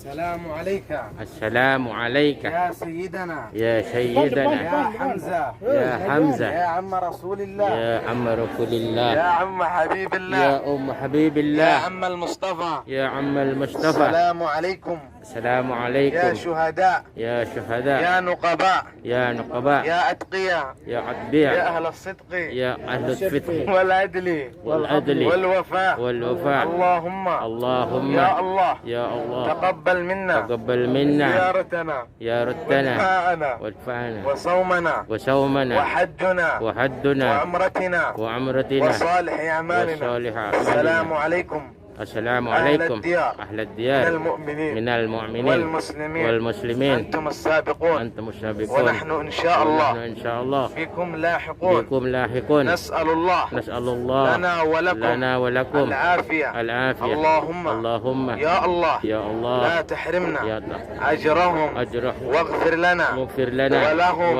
السلام عليك. السلام عليك يا سيدنا. يا سيدنا. يا حمزة. يا حمزة. يا عم رسول الله. يا عم رسول الله. يا عم حبيب الله. يا أم حبيب يا الله. عم المصطفى. يا عم المصطفى. السلام عليكم. السلام يا عليكم شهداء. يا شهداء. يا نقباء. يا نقباء. يا أتقياء. يا أتباع. يا أهل الصدق يا أهل الفتح والعدل والعدل والوفاء. والوفاء. اللهم اللهم يا الله يا الله تقبل منا تقبل منا زيارتنا يا رتنا ودعاءنا وادفعنا وصومنا وصومنا وحجنا وحدنا وعمرتنا وعمرتنا وصالح أعمالنا. وصالح السلام أعمالنا. عليكم السلام أهل عليكم الديار أهل من الديار المؤمنين من المؤمنين والمسلمين. والمسلمين. أنتم السابقون أنتم السابقون ونحن إن شاء ونحن الله إن شاء الله بكم لاحقون. بكم لاحقون. نسأل الله نسأل الله لنا ولكم العافية العافية. اللهم يا الله يا الله لا تحرمنا يا الله أجرهم أجرهم واغفر لنا واغفر لنا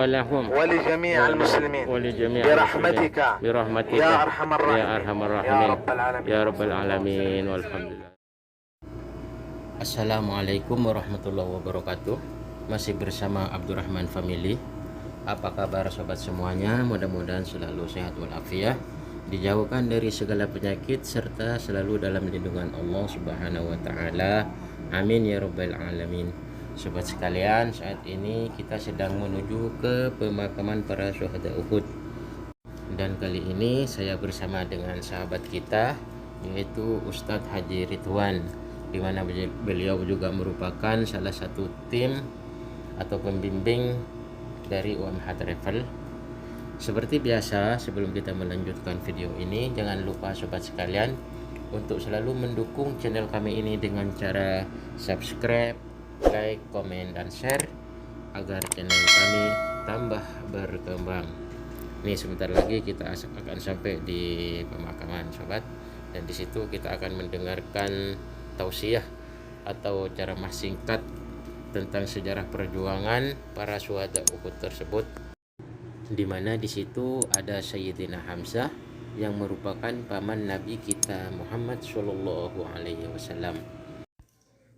ولهم ولجميع المسلمين ولجميع برحمتك المسلمين. برحمتك يا أرحم الراحمين. يا أرحم يا الراحمين رب العالمين. يا رب العالمين والحمد لله. Assalamualaikum warahmatullahi wabarakatuh. Masih bersama Abdurrahman Family. Apa kabar sobat semuanya? Mudah-mudahan selalu sehat walafiat, dijauhkan dari segala penyakit serta selalu dalam lindungan Allah Subhanahu wa taala. Amin ya rabbal alamin. Sobat sekalian, saat ini kita sedang menuju ke pemakaman para syuhada Uhud. Dan kali ini saya bersama dengan sahabat kita, yaitu Ustadz Haji Ridwan, di mana beliau juga merupakan salah satu tim atau pembimbing dari UMH Travel. Seperti biasa, sebelum kita melanjutkan video ini, jangan lupa sobat sekalian untuk selalu mendukung channel kami ini dengan cara subscribe, like, komen, dan share agar channel kami tambah berkembang. Nih, sebentar lagi kita akan sampai di pemakaman sobat, dan di situ kita akan mendengarkan tausiah atau ceramah singkat tentang sejarah perjuangan para syuhada Uhud tersebut, di mana di situ ada Sayyidina Hamzah yang merupakan paman Nabi kita Muhammad Shallallahu Alaihi Wasallam.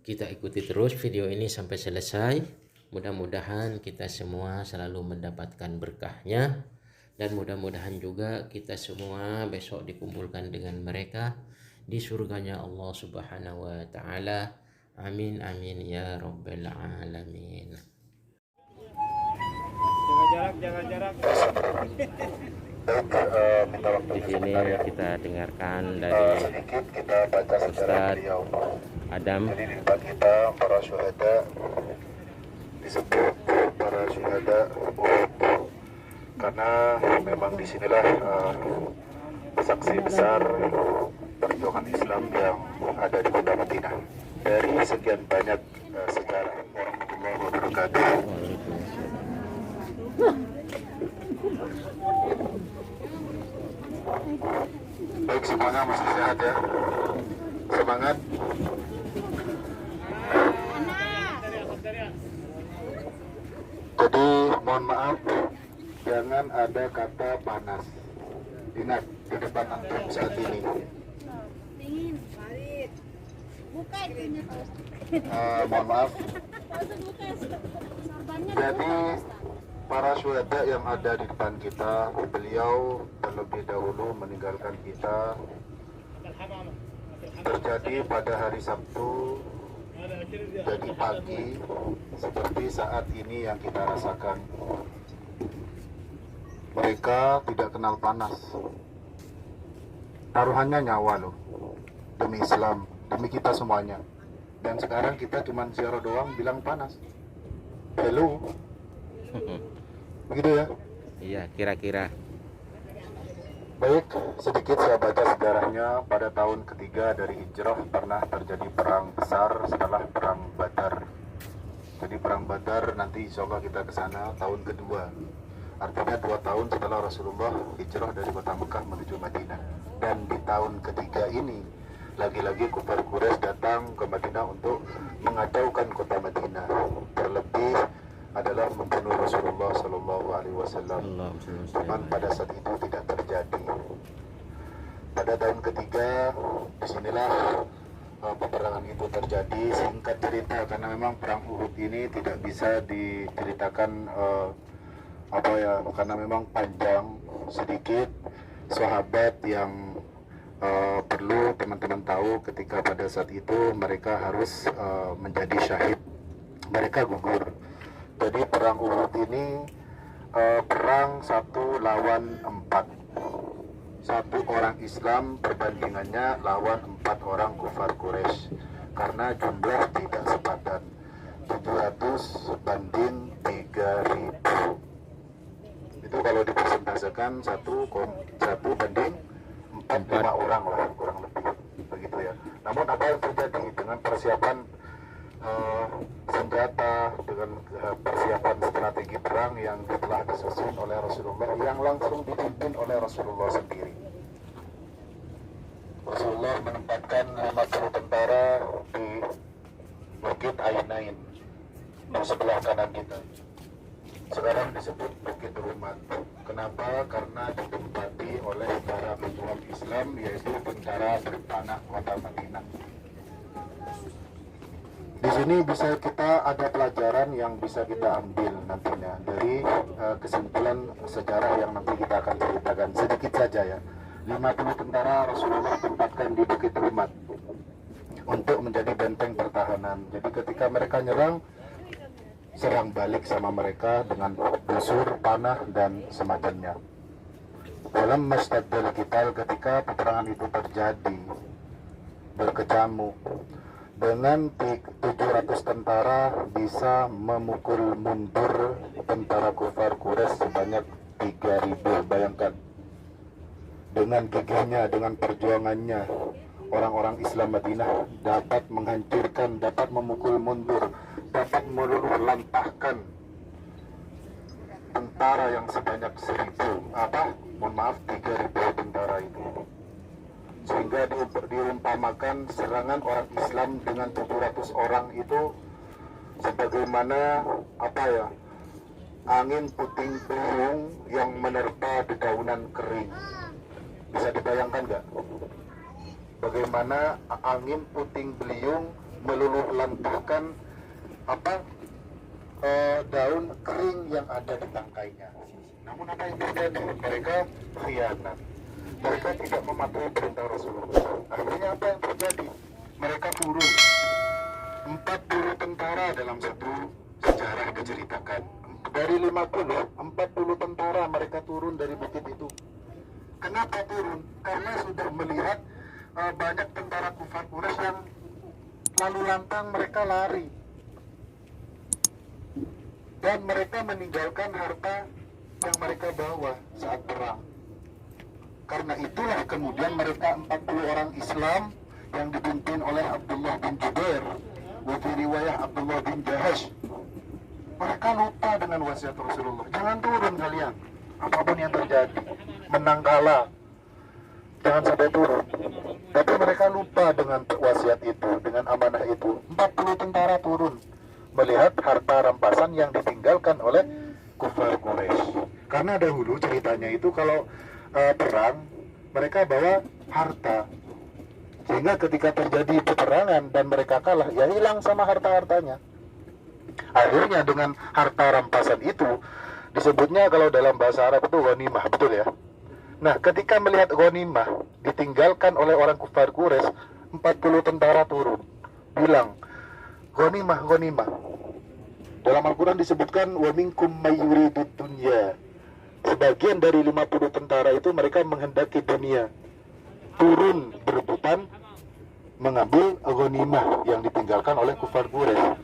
Kita ikuti terus video ini sampai selesai. Mudah-mudahan kita semua selalu mendapatkan berkahnya, dan mudah-mudahan juga kita semua besok dikumpulkan dengan mereka di surganya Allah Subhanahu wa taala. Amin amin ya rabbal alamin. Jaga jarak. Di sini kita dengarkan dari Ustaz Adam. Jadi di depan kita para syuhada disebut para syuhada karena memang disinilah saksi besar perjuangan Islam yang ada di kota Madinah. Dari sekian banyak sejarah. Warahmatullahi wabarakatuh. Baik, semuanya masih sehat ya. Semangat. Jadi mohon maaf, jangan ada kata panas. Ingat di depan antum saat ini. Dingin, Farid. Buka itunya Pak. Mohon maaf. Sorbannya Jadi para syuhada yang ada di depan kita, beliau terlebih dahulu meninggalkan kita terjadi pada hari Sabtu, jadi pagi seperti saat ini yang kita rasakan. Mereka tidak kenal panas. Taruhannya nyawa loh, demi Islam, demi kita semuanya. Dan sekarang kita cuma ziarah doang bilang panas. Hello. Begitu ya? Iya, kira-kira. Baik, sedikit saya baca sejarahnya. Pada tahun ketiga dari hijrah pernah terjadi perang besar setelah perang Badar. Jadi perang Badar nanti insya Allah kita ke sana tahun kedua. Artinya 2 tahun setelah Rasulullah hijrah dari kota Mekah menuju Madinah. Dan di tahun ketiga ini lagi-lagi kufar Quraisy datang ke Madinah untuk mengacaukan kota Madinah. Terlebih adalah membunuh Rasulullah Shallallahu Alaihi Wasallam. Cuman pada saat itu tidak terjadi. Pada tahun ketiga, disinilah peperangan itu terjadi. Singkat cerita, karena memang perang Uhud ini tidak bisa diceritakan karena memang panjang, sedikit sahabat yang perlu teman-teman tahu ketika pada saat itu mereka harus menjadi syahid, mereka gugur. Jadi perang Uhud ini perang 1 lawan 4. 1 orang Islam perbandingannya lawan 4 orang kufar Quraisy, karena jumlah tidak sepadan, 700 banding 3000. Itu kalau dipresentasikan 1 banding 45 orang lah, kurang lebih begitu ya. Namun apa yang terjadi dengan persiapan senjata, dengan persiapan strategi perang yang telah disusun oleh Rasulullah, yang langsung dipimpin oleh Rasulullah sendiri. Rasulullah menempatkan 50 tentara di Bukit Ainain, di sebelah kanan kita. Sekarang disebut Bukit Rumat. Kenapa? Karena ditempati oleh para pejuang Islam, yaitu tentara berpanah kota Madinah. Di sini bisa kita ada pelajaran yang bisa kita ambil nantinya dari kesimpulan sejarah yang nanti kita akan ceritakan sedikit saja ya. 50 tentara Rasulullah tempatkan di Bukit Rumat untuk menjadi benteng pertahanan. Jadi ketika mereka nyerang, serang balik sama mereka dengan busur, panah dan semacamnya. Dalam mastaddal qital, ketika peperangan itu terjadi berkecamuk, dengan 700 tentara bisa memukul mundur tentara kufar Quraisy sebanyak 3000. Bayangkan, dengan gigihnya, dengan perjuangannya, orang-orang Islam Madinah dapat menghancurkan, dapat memukul mundur, dapat meluluh lantahkan tentara yang sebanyak 3000 tentara itu. Sehingga diumpamakan serangan orang Islam dengan 700 orang itu sebagaimana angin puting beliung yang menerpa dedaunan kering. Bisa dibayangkan nggak? Bagaimana angin puting beliung meluluh lantahkan daun kering yang ada di tangkainya. Namun apa yang terjadi? Mereka khianat. Mereka tidak mematuhi perintah Rasulullah. Akhirnya apa yang terjadi? Mereka turun. 40 tentara dalam satu sejarah diceritakan. Dari 40 tentara mereka turun dari bukit itu. Kenapa turun? Karena sudah melihat banyak tentara kufar Quraisy yang lalu lantang, mereka lari. Dan mereka meninggalkan harta yang mereka bawa saat perang. Karena itulah kemudian mereka 40 orang Islam yang dipimpin oleh Abdullah bin Jubair, wafi riwayah Abdullah bin Jahash, mereka lupa dengan wasiat Rasulullah. Jangan turun kalian, apapun yang terjadi, menang kalah, jangan sampai turun. Tapi mereka lupa dengan wasiat itu, dengan amanah itu. 40 tentara turun melihat harta rampasan yang ditinggalkan oleh kufar Quraisy. Karena dahulu ceritanya itu kalau perang, mereka bawa harta, sehingga ketika terjadi peperangan dan mereka kalah, ya hilang sama harta-hartanya. Akhirnya dengan harta rampasan itu disebutnya kalau dalam bahasa Arab itu ghanimah, betul ya? Nah, ketika melihat ghanimah ditinggalkan oleh orang kufar Quraisy, 40 tentara turun, bilang ghanimah, ghanimah. Dalam Al-Quran disebutkan wa minkum may yuridud dunya. Sebagian dari 50 tentara itu mereka menghendaki dunia, turun berebutan mengambil ghanimah yang ditinggalkan oleh kufar Quraisy.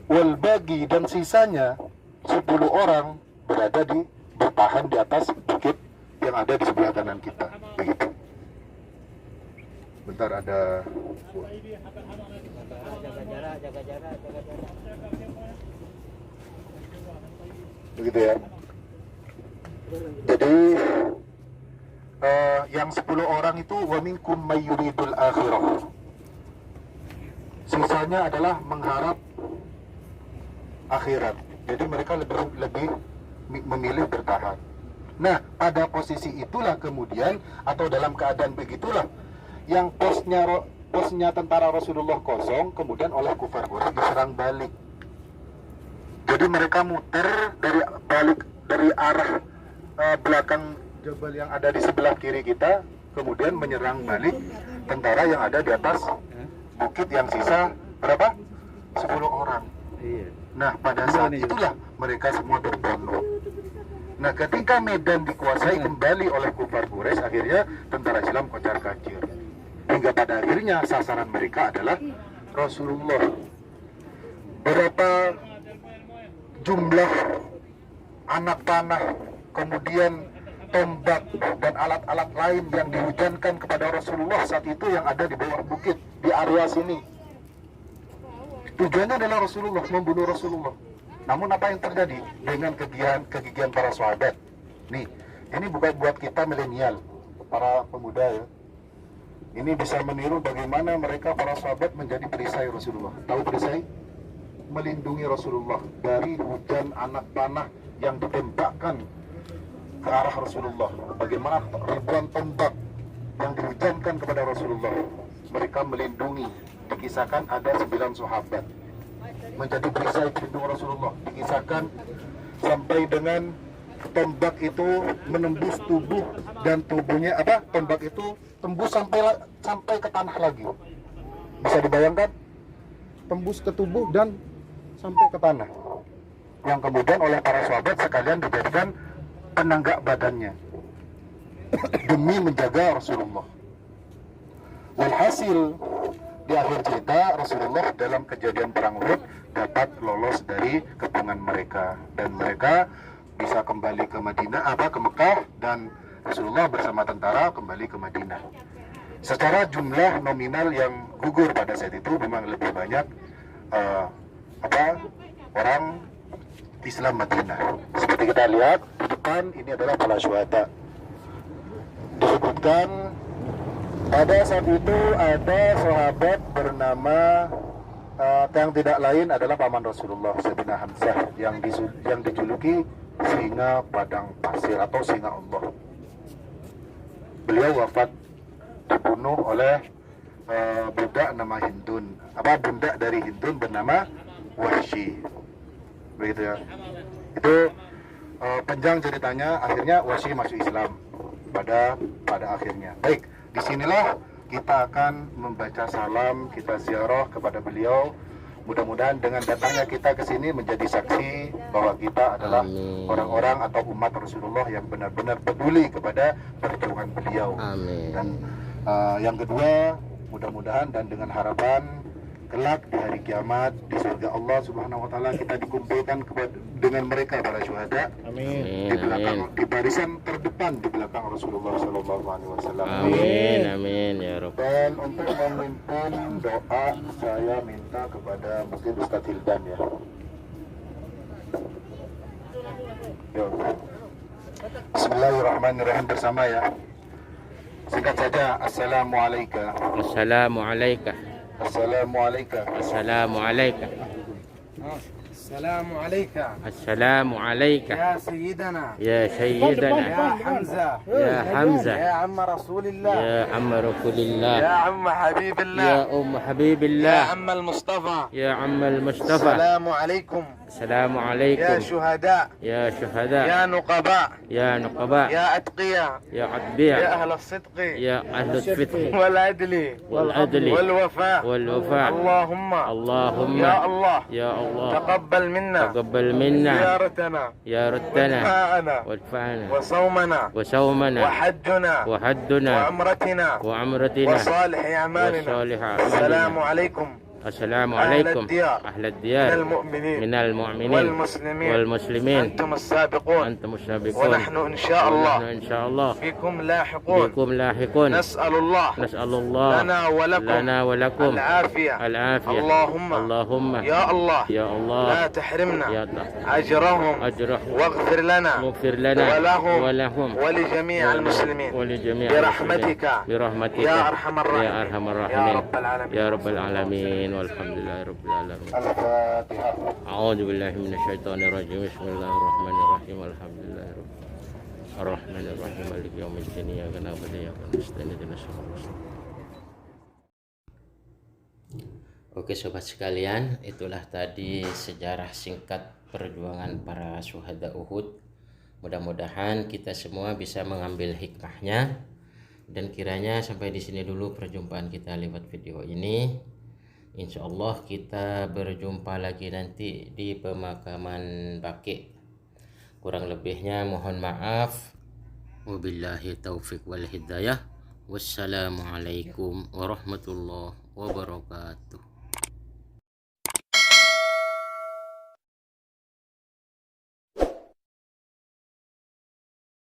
Wal bagi, dan sisanya 10 orang bertahan di atas bukit yang ada di sebelah kanan kita. Begitu. Bentar, ada jaga jarak. begitu ya. Jadi yang 10 orang itu wa minkum may yuridul akhirah. Sisanya adalah mengharap akhirat. Jadi mereka lebih memilih bertahan. Nah, pada posisi itulah kemudian, atau dalam keadaan begitulah, yang posnya posnya tentara Rasulullah kosong, kemudian oleh kufar Quraisy diserang balik. Jadi mereka muter dari arah belakang jabal yang ada di sebelah kiri kita, kemudian menyerang balik tentara yang ada di atas bukit yang sisa berapa? 10 orang. Nah, pada saat itulah mereka semua berbondong. Nah, ketika Medan dikuasai kembali oleh kufar Quraisy, akhirnya tentara Islam kocar-kacir. Hingga pada akhirnya sasaran mereka adalah Rasulullah. Berapa jumlah anak panah, kemudian tombak dan alat-alat lain yang dihujankan kepada Rasulullah saat itu yang ada di bawah bukit di area sini. Tujuannya adalah Rasulullah, membunuh Rasulullah. Namun apa yang terjadi dengan kegigihan para sahabat? Nih, ini bukan buat kita milenial, para pemuda ya. Ini bisa meniru bagaimana mereka para sahabat menjadi perisai Rasulullah. Tahu perisai? Melindungi Rasulullah dari hujan anak panah yang ditembakkan ke arah Rasulullah. Bagaimana ribuan tombak yang dihujankan kepada Rasulullah. Mereka melindungi. Dikisahkan ada 9 sahabat menjadi perisai pelindung Rasulullah. Dikisahkan sampai dengan tombak itu menembus tubuh dan tubuhnya tombak itu tembus sampai ke tanah lagi. Bisa dibayangkan? Tembus ke tubuh dan sampai ke tanah. Yang kemudian oleh para sahabat sekalian dijadikan penanggak badannya demi menjaga Rasulullah. Walhasil di akhir cerita Rasulullah dalam kejadian perang Uhud dapat lolos dari kepungan mereka dan mereka bisa kembali ke Madinah, ke Mekah, dan Rasulullah bersama tentara kembali ke Madinah. Secara jumlah nominal yang gugur pada saat itu memang lebih banyak orang Islam Madinah. Seperti kita lihat di depan ini adalah para syuhada. Disebutkan pada saat itu ada sahabat bernama yang tidak lain adalah paman Rasulullah, Sayyidina Hamzah, yang dijuluki singa padang pasir atau singa Allah. Beliau wafat dibunuh oleh budak nama Hindun, budak dari Hindun bernama Wahsy. Begitu ya. Itu panjang ceritanya, akhirnya Wahsy masuk Islam pada akhirnya. Baik, disinilah kita akan membaca salam, kita ziarah kepada beliau. Mudah-mudahan dengan datangnya kita ke sini menjadi saksi bahwa kita adalah orang-orang atau umat Rasulullah yang benar-benar peduli kepada perjuangan beliau. Amin. Dan yang kedua, mudah-mudahan dan dengan harapan kelak di hari kiamat di surga Allah Subhanahu wa taala kita dikumpulkan dengan mereka para syuhada. Amin. Di belakang, di barisan terdepan di belakang Rasulullah sallallahu alaihi wasallam. Amin. Amin ya Rabb. Dan untuk memimpin doa saya minta kepada mungkin Ustaz Hildan ya. Yo. Bismillahirrahmanirrahim bersama ya. Singkat saja, Assalamualaikum. Assalamualaikum. Assalamualaikum. Assalamualaikum. السلام عليك Assalamualaikum. يا سيدنا Ya Sayyidana. يا حمزة Ya Hamzah. يا عم رسول الله Ya Amma Rasulillah. يا عم حبيب الله Ya Habibillah. يا عم المصطفى Ya Amma al-Mustafa. السلام عليكم Assalamu يا alaikum. شهداء Ya syuhada. يا نقباء Ya nuqaba. يا أتقياء Ya يا adbiya. أهل الصدق Ya ahlul fitri. والعدل والعدل. والوفاء والوفاء. اللهم اللهم. يا الله Ya Allah. تقبل منا تقبل منا. زيارتنا Ya رتنا. ودعاءنا وادفعنا. وصومنا وصومنا. وحجنا وحدنا. وعمرتنا وعمرتنا. وصالح أعمالنا وصالح السلام أعمالنا. عليكم السلام أهل عليكم الديار أهل من الديار المؤمنين من المؤمنين والمسلمين والمسلمين أنتم السابقون أنتم السابقون ونحن إن شاء ونحن الله إن شاء الله بكم لاحقون بكم لاحقون نسأل الله نسأل الله لنا ولكم لنا ولكم العافية العافية اللهم يا الله يا الله يا لا الله تحرمنا يا الله أجرهم أجرهم واغفر لنا واغفر لنا ولهم ولهم ولجميع المسلمين ولجميع برحمتك المسلمين. برحمتك يا أرحم الراحمين يا أرحم يا الراحمين رب العالمين يا رب العالمين والحمد لله رب العالمين. Al-Fatihah. أعوذ بالله من الشيطان الرجيم. بسم الله الرحمن الرحيم. الحمد لله رب الرحمن الرحيم مالك يوم الدين إياك نعبد وإياك نستعين اهدنا الصراط المستقيم. Oke sobat sekalian, itulah tadi sejarah singkat perjuangan para syuhada Uhud. Mudah-mudahan kita semua bisa mengambil hikmahnya, dan kiranya sampai di sini dulu perjumpaan kita lewat video ini. Insya Allah kita berjumpa lagi nanti di pemakaman Baqi'. Kurang lebihnya mohon maaf. Wabillahi taufik wal hidayah. Wassalamualaikum warahmatullahi wabarakatuh.